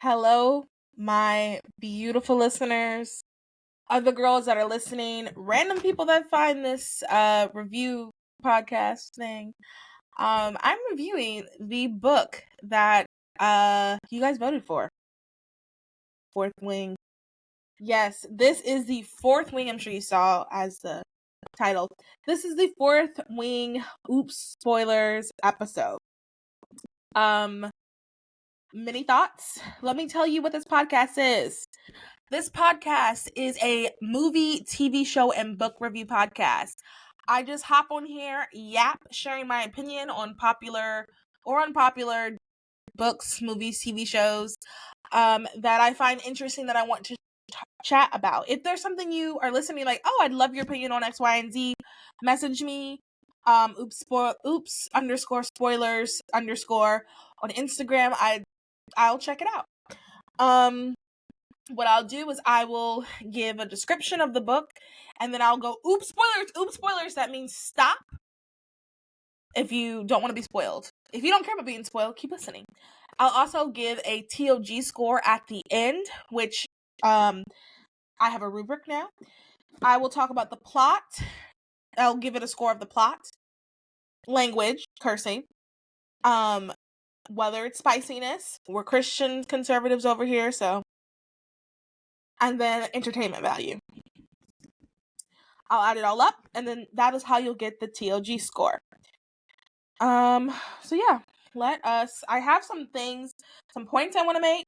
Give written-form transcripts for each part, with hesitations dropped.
Hello, my beautiful listeners, other girls that are listening, random people that find this review podcast thing. I'm reviewing the book that you guys voted for. Fourth Wing. Yes, this is the Fourth Wing. I'm sure you saw as the title. This is the Fourth Wing Oops Spoilers episode. Many thoughts. Let me tell you what this podcast is. This podcast is a movie, TV show, and book review podcast. I just hop on here, sharing my opinion on popular or unpopular books, movies, TV shows that I find interesting that I want to chat about. If there's something you are listening like, oh, I'd love your opinion on X, Y, and Z, message me. Oops underscore spoilers underscore on Instagram. I'll check it out. What I'll do is I will give a description of the book, and then I'll go, oops, spoilers. That means stop if you don't want to be spoiled. If you don't care about being spoiled, keep listening. I'll also give a TOG score at the end, which I have a rubric now. I will talk about the plot. I'll give it a score of the plot, language, cursing, whether it's spiciness. We're Christian conservatives over here, so. And then entertainment value. I'll add it all up, and then that is how you'll get the TOG score. So yeah, I have some points I want to make.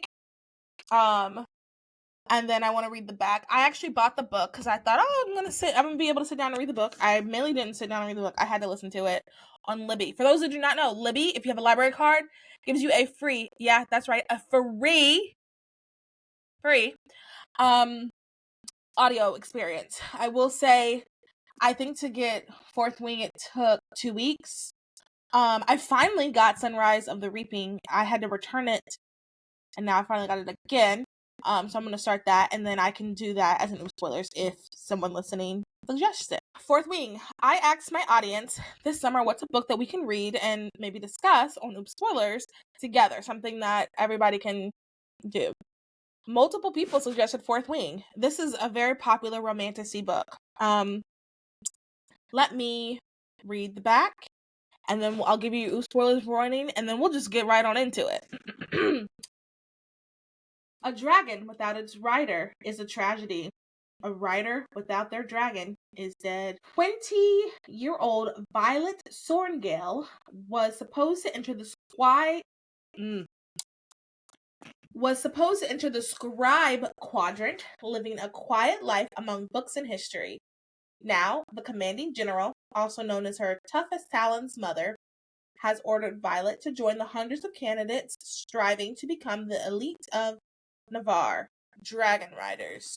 And then I want to read the back. I actually bought the book because I thought, I'm gonna be able to sit down and read the book. I mainly didn't sit down and read the book. I had to listen to it on Libby. For those who do not know, Libby, if you have a library card, gives you a free, audio experience. I will say, I think to get Fourth Wing, it took 2 weeks. I finally got Sunrise of the Reaping. I had to return it, and now I finally got it again. So I'm going to start that, and then I can do that as an oops spoilers if someone listening suggests it. Fourth Wing. I asked my audience this summer what's a book that we can read and maybe discuss on oops spoilers together, something that everybody can do. Multiple people suggested Fourth Wing. This is a very popular romantasy book. Let me read the back, and then I'll give you spoilers warning, and then we'll just get right on into it. A dragon without its rider is a tragedy. A rider without their dragon is dead. 20-year-old Violet Sorngale was supposed to enter the scribe quadrant, living a quiet life among books and history. Now, the commanding general, also known as her toughest Talon's mother, has ordered Violet to join the hundreds of candidates striving to become the elite of Navarre, dragon riders.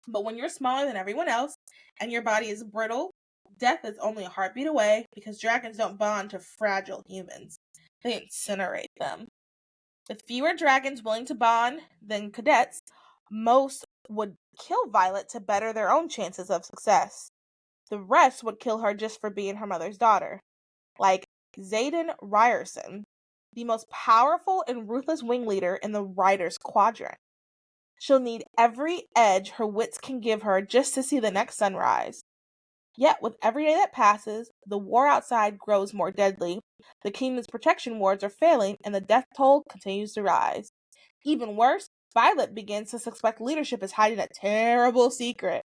But when you're smaller than everyone else and your body is brittle, death is only a heartbeat away because dragons don't bond to fragile humans. They incinerate them. With fewer dragons willing to bond than cadets, most would kill Violet to better their own chances of success. The rest would kill her just for being her mother's daughter. Like Xaden Ryerson, the most powerful and ruthless wing leader in the Riders Quadrant. She'll need every edge her wits can give her just to see the next sunrise. Yet, with every day that passes, the war outside grows more deadly, the kingdom's protection wards are failing, and the death toll continues to rise. Even worse, Violet begins to suspect leadership is hiding a terrible secret.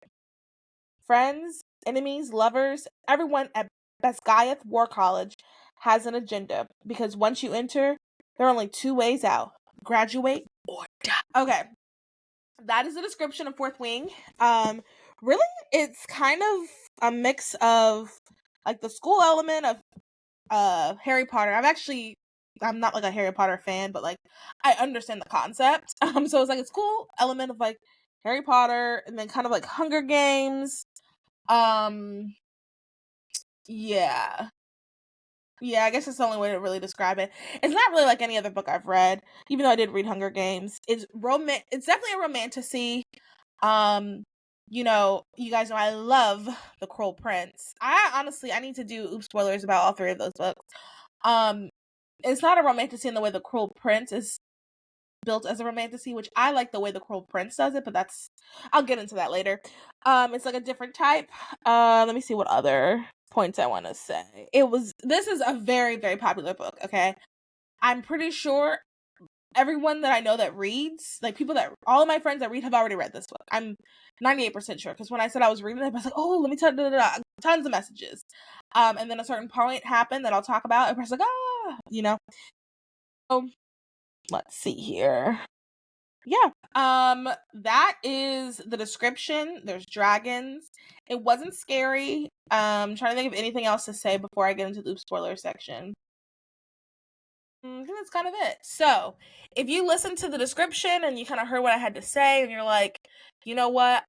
Friends, enemies, lovers, everyone at Basgiath War College has an agenda, because once you enter, there are only 2 ways out: graduate or die. Okay, that is the description of Fourth Wing. Really, it's kind of a mix of like the school element of Harry Potter. I'm not like a Harry Potter fan, but like I understand the concept. So it's like a school element of like Harry Potter, and then kind of like Hunger Games. Yeah. Yeah, I guess that's the only way to really describe it. It's not really like any other book I've read, even though I did read Hunger Games. It's definitely a romantasy. You guys know I love The Cruel Prince. I need to do oops spoilers about all 3 of those books. It's not a romantasy in the way The Cruel Prince is built as a romantasy, which I like the way the Cruel Prince does it, but I'll get into that later. It's like a different type. Let me see what other points I want to say. This is a very, very popular book, okay? I'm pretty sure everyone that I know that reads, like all of my friends that read have already read this book. I'm 98% sure, because when I said I was reading it, I was like, oh, let me tell you, tons of messages. And then a certain point happened that I'll talk about, and I was like, So, let's see here. Yeah. That is the description. There's dragons. It wasn't scary. Trying to think of anything else to say before I get into the spoiler section. I think that's kind of it. So, if you listen to the description and you kind of heard what I had to say, and you're like, you know what,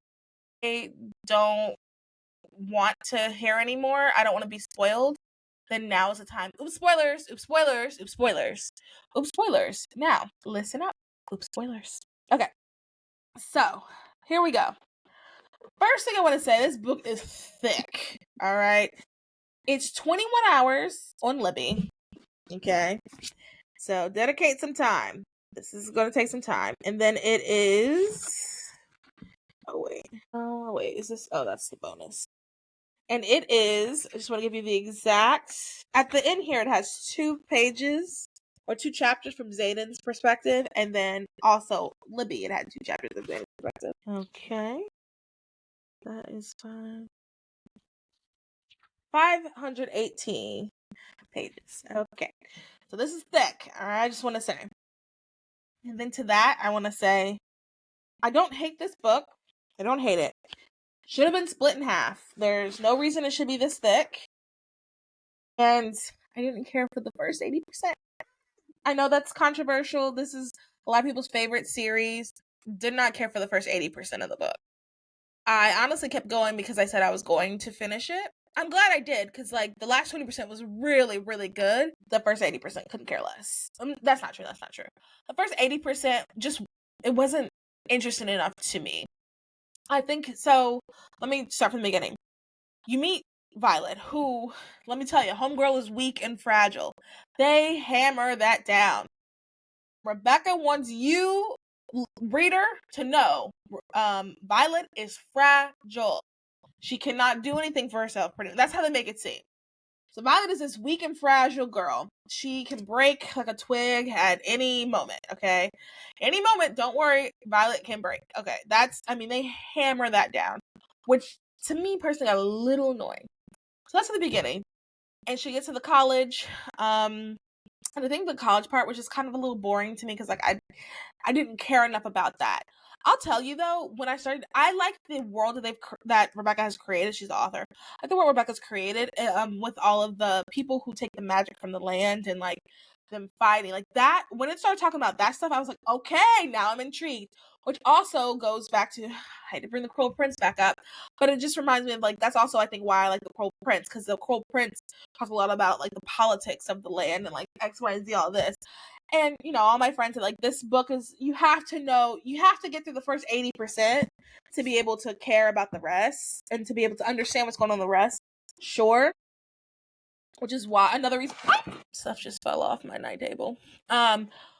I don't want to hear anymore, I don't want to be spoiled, then now is the time. Oops, spoilers, oops, spoilers, oops, spoilers, oops, spoilers. Now, listen up. Oops, spoilers. Okay, so here we go. First thing I want to say, this book is thick, all right? It's 21 hours on Libby, okay? So dedicate some time. This is going to take some time. And then it is... Oh, wait. Is this... Oh, that's the bonus. And it is... I just want to give you the exact... At the end here, it has 2 pages or 2 chapters from Xaden's perspective. And then also Libby, it had 2 chapters of Xaden's perspective. Okay. That is fine. 518 pages. Okay. So this is thick. All right. I just want to say. And then to that, I want to say, I don't hate this book. I don't hate it. Should have been split in half. There's no reason it should be this thick. And I didn't care for the first 80%. I know that's controversial. This is a lot of people's favorite series. Did not care for the first 80% of the book. I honestly kept going because I said I was going to finish it. I'm glad I did, because like the last 20% was really, really good. The first 80% couldn't care less. That's not true. The first 80% just, it wasn't interesting enough to me. I think so. Let me start from the beginning. You meet Violet, who, let me tell you, homegirl is weak and fragile. They hammer that down. Rebecca wants you, reader, to know Violet is fragile. She cannot do anything for herself. That's how they make it seem. So Violet is this weak and fragile girl. She can break like a twig at any moment, okay? Any moment, don't worry, Violet can break. Okay, they hammer that down, which to me personally got a little annoying. So that's at the beginning. And she gets to the college. And I think the college part was just kind of a little boring to me, because like I didn't care enough about that. I'll tell you though, when I started, I like the world that Rebecca has created. She's the author. I like the world Rebecca's created, with all of the people who take the magic from the land and like them fighting like that. When it started talking about that stuff, I was like, okay, now I'm intrigued. Which also goes back to, I hate to bring the Cruel Prince back up, but it just reminds me of like, that's also I think why I like the Cruel Prince, because the Cruel Prince talks a lot about like the politics of the land and like X, Y, and Z, all this. And, all my friends are like, this book is, you have to get through the first 80% to be able to care about the rest and to be able to understand what's going on in the rest. Sure. Which is why, another reason, stuff just fell off my night table.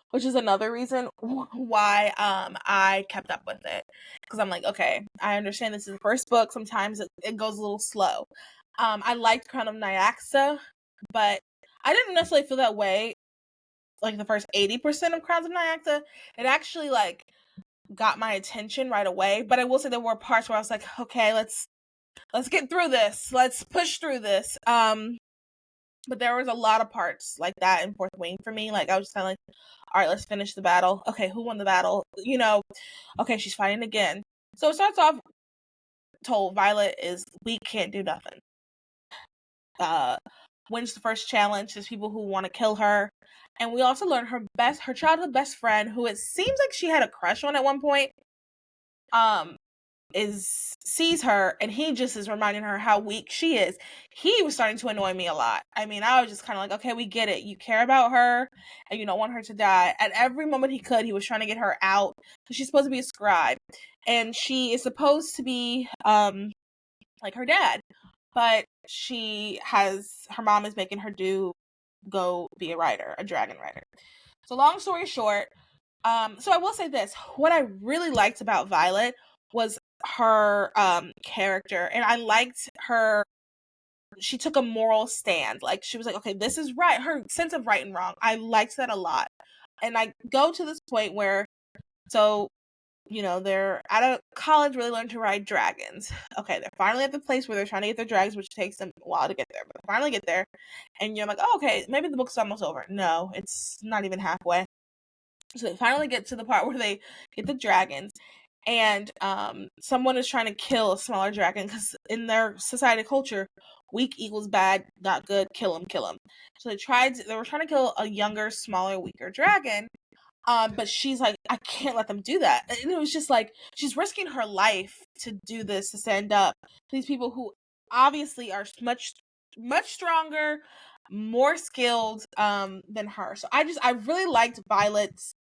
Which is another reason why, I kept up with it. Because I'm like, okay, I understand this is the first book. Sometimes it goes a little slow. I liked Crown of Nyaxa, but I didn't necessarily feel that way like the first 80% of Crowns of Nyaxa. It actually like got my attention right away. But I will say there were parts where I was like, okay, let's get through this. Let's push through this. But there was a lot of parts like that in Fourth Wing for me. Like I was just kind of like, all right, let's finish the battle. Okay, who won the battle? Okay, she's fighting again. So it starts off told Violet is weak, can't do nothing. Wins the first challenge. There's people who want to kill her. And we also learn her childhood best friend, who it seems like she had a crush on at one point, sees her, and he just is reminding her how weak she is. He was starting to annoy me a lot. I mean, I was just kind of like, okay, we get it. You care about her, and you don't want her to die. At every moment he could, he was trying to get her out. She's supposed to be a scribe, and she is supposed to be like her dad, but her mom is making her go be a dragon rider. So long story short, So I will say this. What I really liked about Violet was her character, and I liked her. She took a moral stand. Like, she was like, okay, this is right. Her sense of right and wrong. I liked that a lot. And I go to this point where, so, they're at a college where they learn to ride dragons. Okay, they're finally at the place where they're trying to get their dragons, which takes them a while to get there, but they finally get there. And you're like, oh, okay, maybe the book's almost over. No, it's not even halfway. So they finally get to the part where they get the dragons, and someone is trying to kill a smaller dragon, because in their society culture, weak equals bad, not good, kill him, kill him. So they were trying to kill a younger, smaller, weaker dragon. But she's like, I can't let them do that. And it was just like, she's risking her life to do this, to stand up to these people who obviously are much, much stronger, more skilled than her. So I really liked Violet's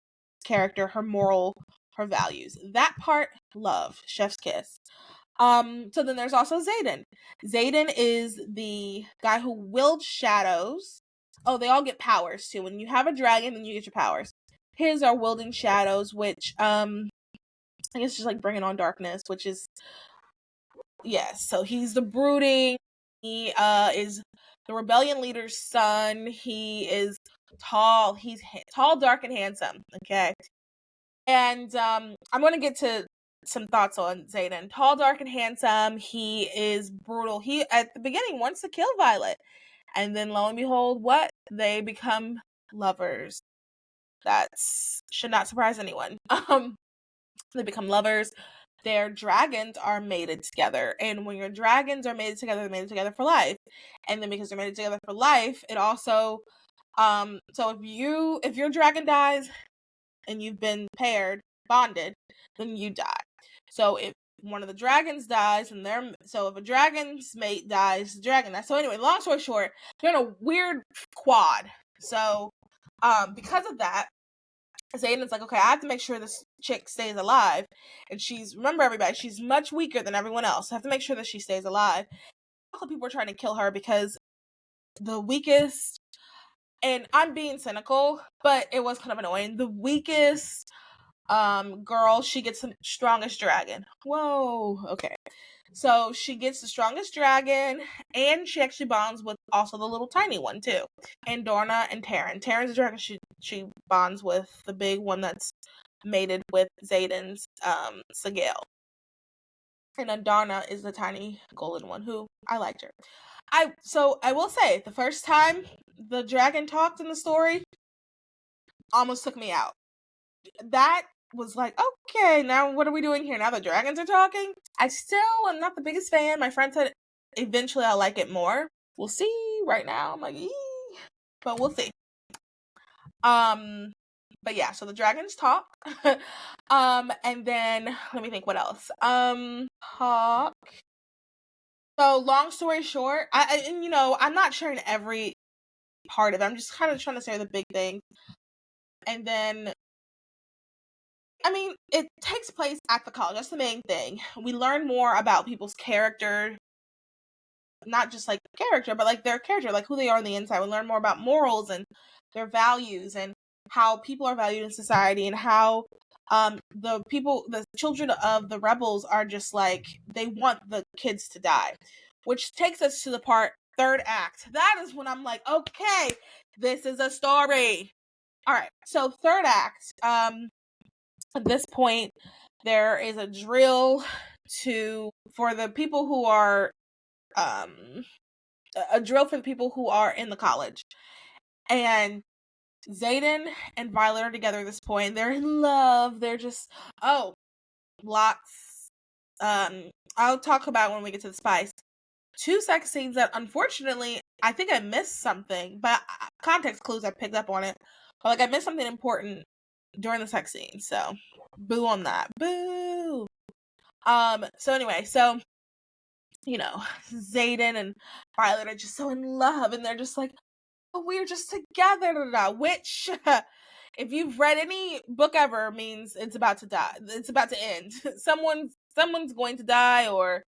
character, her moral, her values. That part, love, chef's kiss. So then there's also Xaden. Xaden is the guy who wields shadows. Oh, they all get powers too. When you have a dragon, then you get your powers. His are wielding shadows, which I guess just like bringing on darkness, which is, yes. So he's the brooding. He is the rebellion leader's son. He is tall. He's tall, dark, and handsome. Okay. And I'm going to get to some thoughts on Xaden. Tall, dark, and handsome. He is brutal. He, at the beginning, wants to kill Violet. And then, lo and behold, what? They become lovers. That should not surprise anyone. They become lovers. Their dragons are mated together. And when your dragons are mated together, they're mated together for life. And then because they're mated together for life, it also... so if your dragon dies and you've been bonded, then you die. So if one of the dragons dies, and if a dragon's mate dies, the dragon dies. So anyway, long story short, they're in a weird quad. So because of that, Xaden's like, okay, I have to make sure this chick stays alive. And remember everybody, she's much weaker than everyone else. I have to make sure that she stays alive. Also, people are trying to kill her because the weakest, and I'm being cynical, but it was kind of annoying, the weakest girl, she gets the strongest dragon. Whoa, okay. So she gets the strongest dragon, and she actually bonds with also the little tiny one too. And Dorna and Terran. Terran's a dragon. She bonds with the big one that's mated with Xaden's Sigil. And then Darna is the tiny golden one, who I liked her. I will say, the first time the dragon talked in the story almost took me out. That was like, okay, now what are we doing here? Now the dragons are talking? I still am not the biggest fan. My friend said eventually I'll like it more. We'll see. Right now I'm like, but we'll see. But yeah, so the dragons talk. And then let me think what else. Talk. So long story short, I'm not sharing every part of it. I'm just kind of trying to say the big thing. And then, I mean, it takes place at the college. That's the main thing. We learn more about people's character, not just like character, but like their character, like who they are on the inside. We learn more about morals and their values, and how people are valued in society, and how the children of the rebels are just like, they want the kids to die. Which takes us to the third act. That is when I'm like, okay, this is a story. All right, so third act. At this point, there is a drill for the people who are a drill for the people who are in the college. And Xaden and Violet are together at this point. They're in love. They're just, lots. I'll talk about when we get to the spice. 2 sex scenes that, unfortunately, I think I missed something, but context clues, I picked up on it. But like, I missed something important during the sex scene, so boo on that. Boo. So anyway, Xaden and Violet are just so in love, and they're just like, oh, we're just together, which, if you've read any book ever, means it's about to die. It's about to end. Someone's going to die, or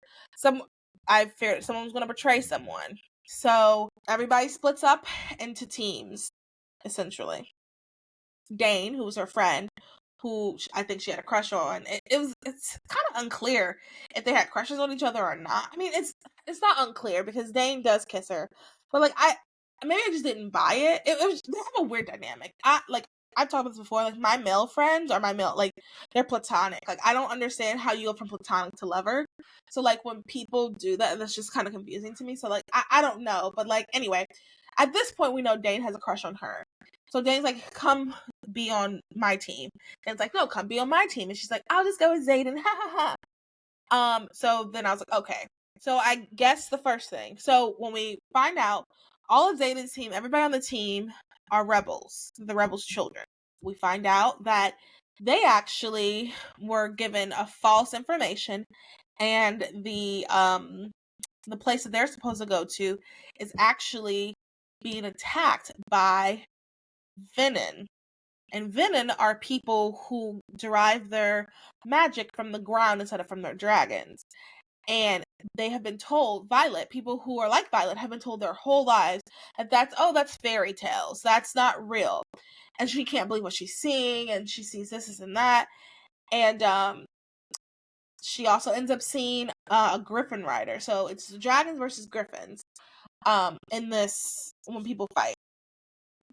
I fear someone's going to betray someone. So everybody splits up into teams, essentially. Dane, who's her friend, who I think she had a crush on. It's kind of unclear if they had crushes on each other or not. I mean, it's not unclear because Dane does kiss her, but like maybe I just didn't buy it. It was, they have a weird dynamic. I've talked about this before. Like my male friends are like they're platonic. Like I don't understand how you go from platonic to lover. So like when people do that, that's just kind of confusing to me. So like I don't know, but like anyway, at this point we know Dane has a crush on her. So Dane's like, come be on my team. And it's like, no, come be on my team. And she's like, I'll just go with Xaden. Ha ha ha. So then I was like, okay. So I guess the first thing. So when we find out all of Xaden's team, everybody on the team are rebels, the rebels' children. We find out that they actually were given a false information, and the place that they're supposed to go to is actually being attacked by Venin. And Venin are people who derive their magic from the ground instead of from their dragons. And they have been told, people who are like Violet have been told their whole lives that that's fairy tales. That's not real. And she can't believe what she's seeing, and she sees this and that. And she also ends up seeing a griffin rider. So it's dragons versus griffins in this, when people fight.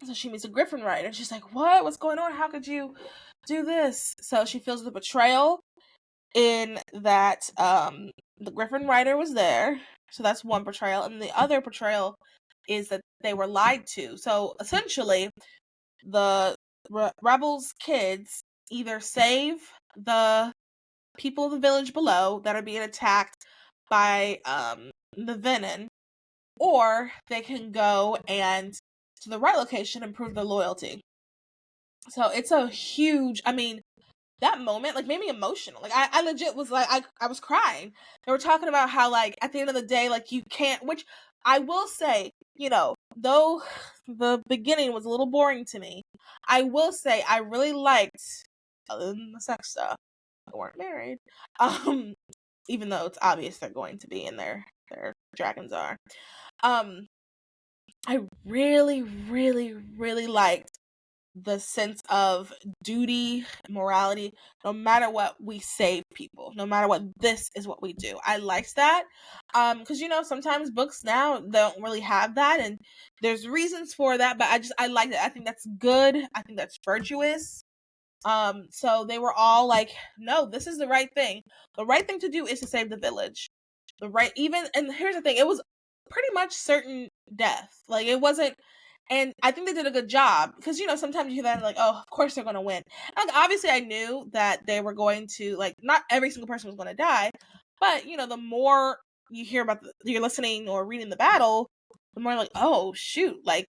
So she meets a griffin rider, and she's like, what's going on? How could you do this? So she feels the betrayal in that the griffin rider was there. So that's one betrayal. And the other betrayal is that they were lied to. So essentially, the rebels' kids either save the people of the village below that are being attacked by the Venin, or they can go and to the right location and prove their loyalty. So it's a huge, I mean, that moment like made me emotional. Like I legit was like I was crying. They were talking about how like at the end of the day, like you can't, which I will say, though the beginning was a little boring to me, I will say I really liked, other than the sex stuff, they weren't married. Even though it's obvious they're going to be, and their dragons are. I really, really, really liked the sense of duty, morality. No matter what, we save people. No matter what, this is what we do. I liked that. Because sometimes books now don't really have that, and there's reasons for that, but I like it. I think that's good. I think that's virtuous. So they were all like, no, this is the right thing. The right thing to do is to save the village. And here's the thing, it was pretty much certain death. Like it wasn't, and I think they did a good job because sometimes you hear that like, oh, of course they're gonna win. And, like, obviously, I knew that they were going to, like, not every single person was going to die, but the more you hear about you're listening or reading the battle, the more like, oh shoot, like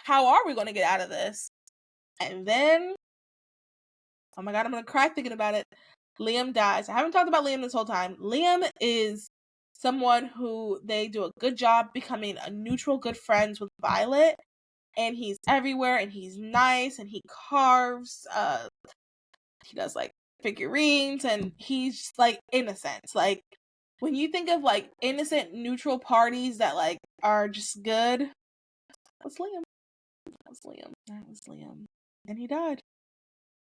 how are we going to get out of this? And then, oh my god, I'm gonna cry thinking about it. Liam dies. I haven't talked about Liam this whole time. Liam is someone who they do a good job becoming a neutral good friends with Violet. And he's everywhere, and he's nice, and he carves, he does, like, figurines, and he's, like, innocent. Like, when you think of, like, innocent, neutral parties that, like, are just good, that's Liam. That was Liam. And he died.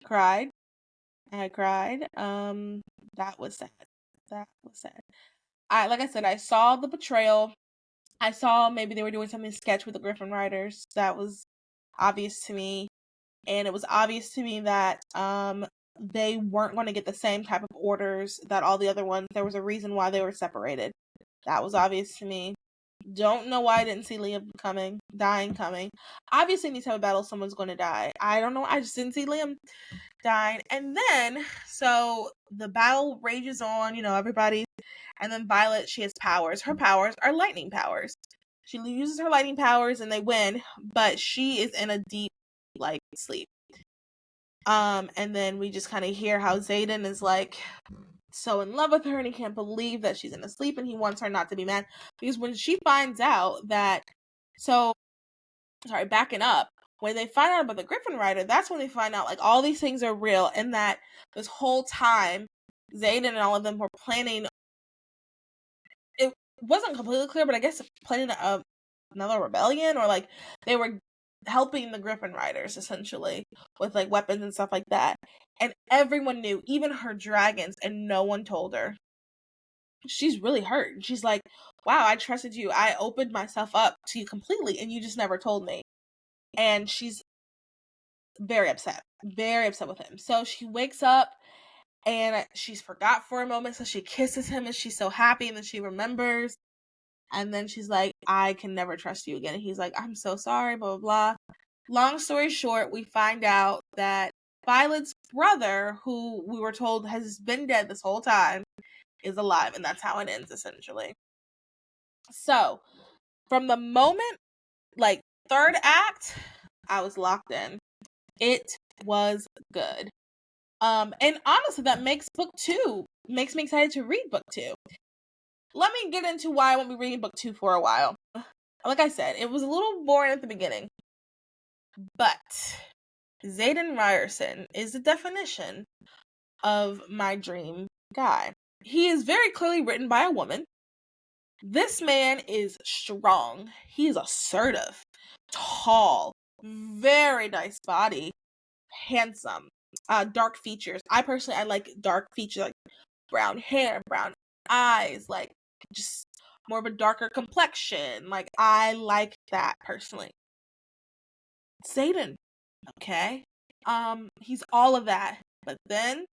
Cried. I cried. That was sad. Like I said, I saw the betrayal. I saw maybe they were doing something sketch with the Griffin Riders. That was obvious to me. And it was obvious to me that they weren't going to get the same type of orders that all the other ones. There was a reason why they were separated. That was obvious to me. Don't know why I didn't see Liam dying coming. Obviously, in these type of battles, someone's going to die. I don't know. I just didn't see Liam dying. And then, so the battle rages on, everybody. And then Violet, she has powers. Her powers are lightning powers. She uses her lightning powers and they win, but she is in a deep, like, sleep. And then we just kind of hear how Xaden is, like, so in love with her, and he can't believe that she's in a sleep, and he wants her not to be mad. Because when she finds out that, backing up, when they find out about the Griffin Rider, that's when they find out, like, all these things are real, and that this whole time, Xaden and all of them were planning, it wasn't completely clear, but I guess planning another rebellion, or, like, they were helping the Griffin Riders, essentially, with, like, weapons and stuff like that. And everyone knew, even her dragons, and no one told her. She's really hurt. She's like, wow, I trusted you. I opened myself up to you completely, and you just never told me. And she's very upset with him. So she wakes up, and she's forgot for a moment, so she kisses him, and she's so happy, and then she remembers. And then she's like, I can never trust you again. And he's like, I'm so sorry, blah, blah, blah. Long story short, we find out that Violet's brother, who we were told has been dead this whole time, is alive. And that's how it ends, essentially. So, from the moment, like, third act, I was locked in. It was good. And honestly, that makes me excited to read book 2. Let me get into why I won't be reading book 2 for a while. Like I said, it was a little boring at the beginning. But Xaden Ryerson is the definition of my dream guy. He is very clearly written by a woman. This man is strong. He is assertive, tall, very nice body, handsome, dark features. I like dark features, like brown hair, brown eyes, like just more of a darker complexion. Like, I like that personally. Xaden, okay? He's all of that. But then,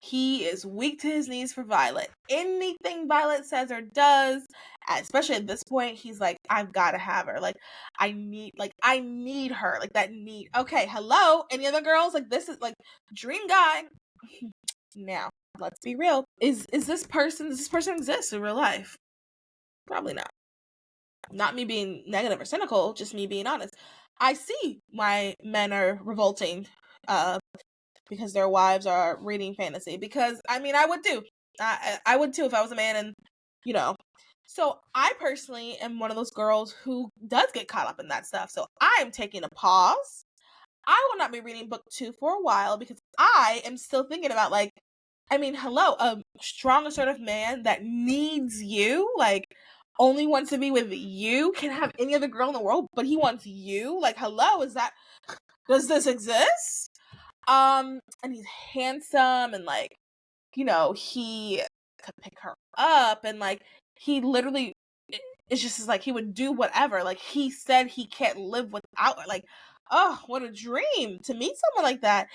he is weak to his knees for Violet. Anything Violet says or does, especially at this point, he's like, I've got to have her. Like, I need her. Like, that need. Okay, hello? Any other girls? Like, this is, like, dream guy. Now, let's be real. Does this person exist in real life? Probably not. Not me being negative or cynical, just me being honest. I see why men are revolting because their wives are reading fantasy. Because, I mean, I would too. I would too if I was a man, and, you know. So I personally am one of those girls who does get caught up in that stuff. So I am taking a pause. I will not be reading book 2 for a while because I am still thinking about, like, I mean, hello, a strong, assertive man that needs you, like, only wants to be with you, can have any other girl in the world, but he wants you. Like, hello, does this exist? And he's handsome, and, like, you know, he could pick her up, and, like, he literally, it's just like he would do whatever. Like, he said he can't live without her. Like, oh, what a dream to meet someone like that.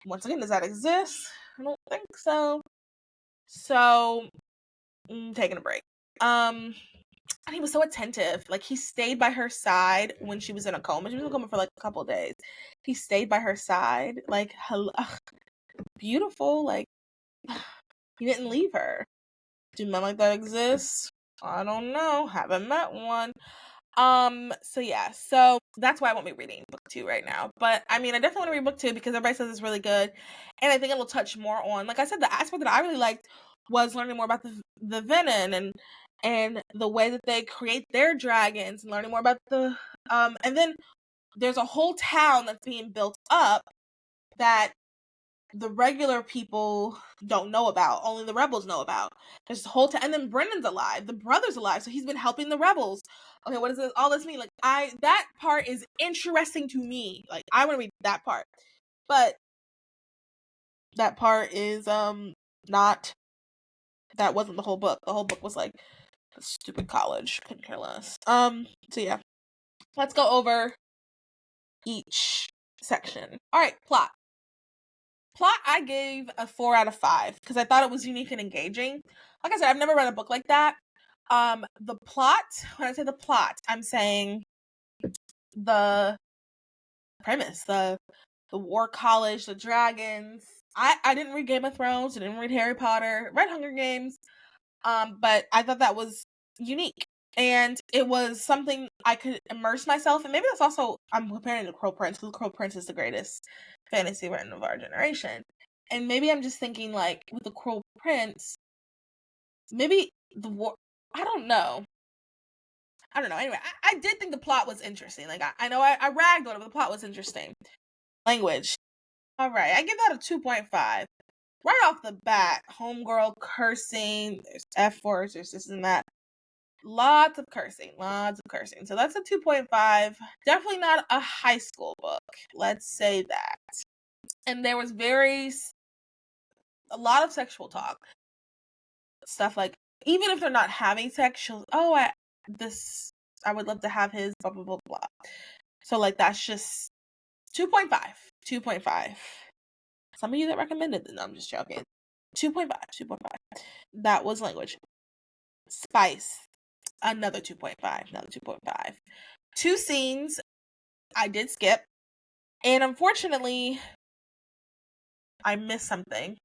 Once again, does that exist? I don't think so. So, taking a break. And he was so attentive. Like, he stayed by her side when she was in a coma. She was in a coma for like a couple of days. He stayed by her side. Like, hello, beautiful. Like, he didn't leave her. Do men like that exist? I don't know. Haven't met one. So yeah, so that's why I won't be reading book 2 right now. But I mean, I definitely want to read book 2 because everybody says it's really good. And I think it'll touch more on, like I said, the aspect that I really liked was learning more about the Venom and the way that they create their dragons, and learning more about and then there's a whole town that's being built up that the regular people don't know about. Only the rebels know about. There's this whole and then Brendan's alive. The brother's alive, so he's been helping the rebels. Okay, what does all this mean? Like, that part is interesting to me. Like, I want to read that part, but that part is not. That wasn't the whole book. The whole book was like a stupid college. Couldn't care less. So yeah, let's go over each section. All right, plot. Plot, I gave a 4 out of 5 because I thought it was unique and engaging. Like I said, I've never read a book like that. The plot, when I say the plot, I'm saying the premise, the war college, the dragons. I didn't read Game of Thrones, I didn't read Harry Potter, read Hunger Games, but I thought that was unique. And it was something I could immerse myself in. Maybe that's also, I'm comparing it to Crow Prince, because Crow Prince is the greatest fantasy written of our generation. And maybe I'm just thinking, like, with the Crow Prince, maybe the war, I don't know. Anyway, I did think the plot was interesting. Like, I know I ragged on it, but the plot was interesting. Language. All right, I give that a 2.5. Right off the bat, homegirl cursing, there's F words, there's this and that. Lots of cursing. So that's a 2.5. Definitely not a high school book. Let's say that. And there was a lot of sexual talk. Stuff like, even if they're not having sex, she'll, I would love to have his blah, blah, blah, blah. So, like, that's just 2.5. 2.5. Some of you that recommended it, no, I'm just joking. 2.5. 2.5. That was language. Spice. Another 2.5. Another 2.5. 2 scenes I did skip. And unfortunately, I missed something.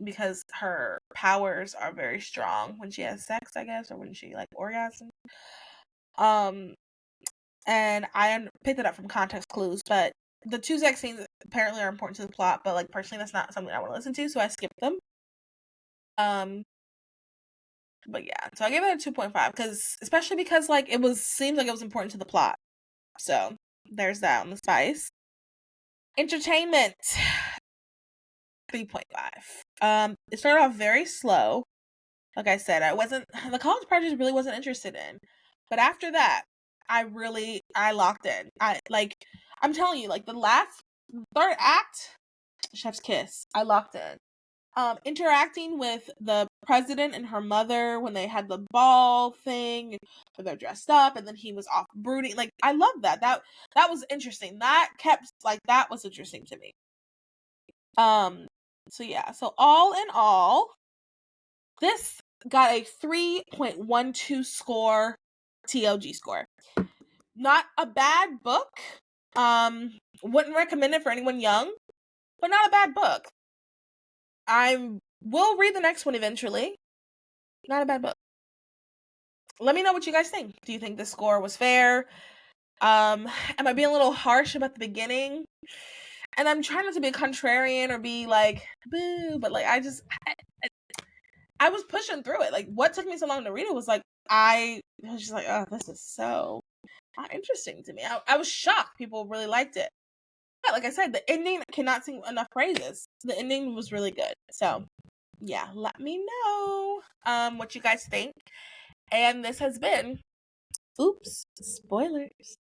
Because her powers are very strong when she has sex, I guess, or when she like orgasms. And I picked it up from context clues, but the 2 sex scenes apparently are important to the plot, but like personally that's not something I want to listen to, so I skipped them. But yeah, so I gave it a 2.5 especially because like seems like it was important to the plot. So there's that on the spice. Entertainment. 3.5. It started off very slow. Like I said, the college project really wasn't interested in. But after that, I locked in. I'm telling you, like the last 3rd act, chef's kiss, I locked in. Interacting with the president and her mother when they had the ball thing, where they're dressed up, and then he was off brooding. Like, I love that. That was interesting. That was interesting to me. So yeah, so all in all, this got a 3.12 score, TOG score. Not a bad book. Wouldn't recommend it for anyone young, but not a bad book. I will read the next one eventually. Not a bad book. Let me know what you guys think. Do you think this score was fair? Am I being a little harsh about the beginning? And I'm trying not to be a contrarian or be like, boo, but like I was pushing through it. Like, what took me so long to read it was like, I was just like, oh, this is so not interesting to me. I was shocked people really liked it. But like I said, the ending, I cannot sing enough praises. The ending was really good. So, yeah, let me know what you guys think. And this has been Oops, Spoilers.